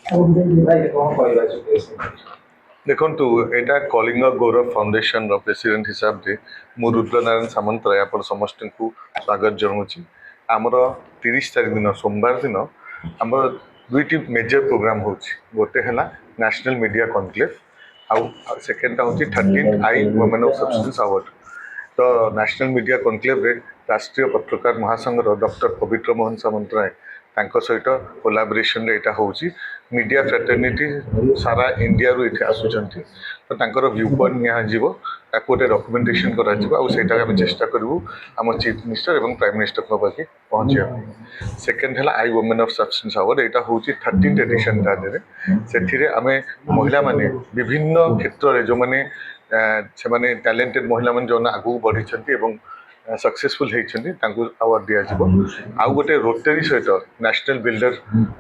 देखु यहाँ कलिंग गौरव foundation president हिसाब से मु रुद्रनारायण सामंतराय आप समस्त को स्वागत जनाऊँगी। आमर 30 तारीख दिन सोमवार दिन आम दुईटी मेजर प्रोग्राम होते है नेशनल मीडिया कॉन्क्लेव आउ सेकेंड हूँ 13th I women of substance award. तो नेशनल मीडिया कॉन्क्लेव रे राष्ट्रीय पत्रकार महासंघर डॉक्टर पवित्र मोहन सामंतराय सहित कोलाबोरेशन रे यहाँ होची मीडिया फ्रेटर्निटी सारा इंडिया रु इथे आसुचंती तो तांकर व्यू पॉइंट निया जीवो ताको गोटे डॉक्यूमेंटेशन करा जीवो आ सेटा हम चेष्टा करू हम चीफ मिनिस्टर एवं प्राइम मिनिस्टर को पाके पहुंचिया। सेकंड हला आई वुमेन ऑफ सब्सटेंस अवार्ड एटा होची 13th एडिशन दादरे सेथिरे हमें महिला माने विभिन्न क्षेत्र रे जो माने से माने टैलेंटेड महिला माने जो आगु बढ़ी छंती एवं सक्सेसफुल होती अवार्ड दि आउ गोटे रोटरी सहित नेशनल बिल्डर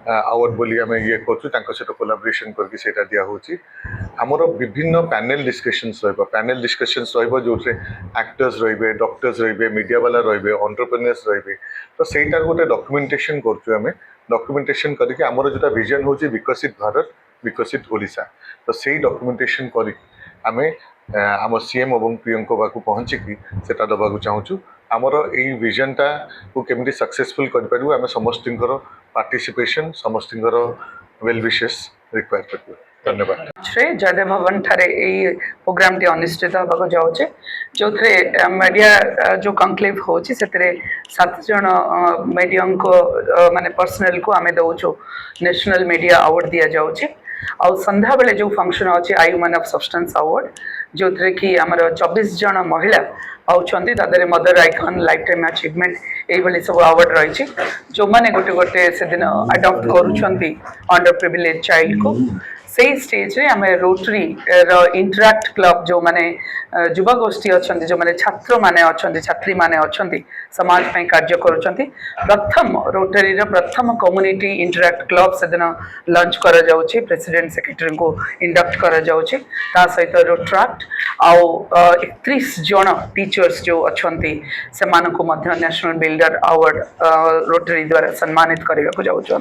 अवार्ड बोली आम ये कर सहित कोलाबोरेशन करके दिया होची। आमर विभिन्न पैनल डिस्कशंस पैनल डिस्कशंस जो एक्टर्स रे डॉक्टर्स रे मीडिया वाला रे एंटरप्रेन्योर्स रे तो सहीटार गोटे डॉक्यूमेंटेशन करें डॉक्यूमेंटेशन करके आमर जो विजन हूँ विकसित भारत विकसित ओडिशा तो सही डॉक्यूमेंटेशन कर आम आम सीएम और पीएम को पाक पहुँचिकी से दबाक चाहूँ आमर यही विजनटा को केमी सक्सेसफुल करूँ आम समस्त पार्टिसिपेशन समस्त वेल विशेष रिक्वायर कर धन्यवाद। जयदेव भवन ठारे प्रोग्राम टी अनुष्ठित होगा जाऊे जो मीडिया जो कॉन्क्लेव हो 7 जन मीडिया को माने पर्सनल को आम दौचु नेशनल मीडिया अवार्ड दि जाऊे आउ संध्या बेले जो फंक्शन अच्छे आई वुमेन ऑफ सब्सटेंस अवार्ड जो थे कि आमर 24 जन महिला आउछंती तादरे mother icon lifetime achievement ये सब अवार्ड रही जो मैंने गोटे गोटे से दिन अडॉप्ट करुँच अंडर प्रिविलेज चाइल्ड को सही स्टेज रे आमे रोटरी इंटरैक्ट क्लब जो माने युवा गोष्ठी अच्छा जो माने छात्र माने अच्छा छात्री माने अच्छा समाज में कार्य करुँच प्रथम रोटरी प्रथम कम्युनिटी इंटरैक्ट क्लब से दिन लंच करा जाउछि प्रेसिडेंट सेक्रेटरी को इंडक्ट करा जाउछि ता सहित रोट्राक्ट आउ 31 जन टीचर्स जो अच्छा से नेशनल बिल्डर अवार्ड रोटरी द्वारा सम्मानित करने को जाउछु।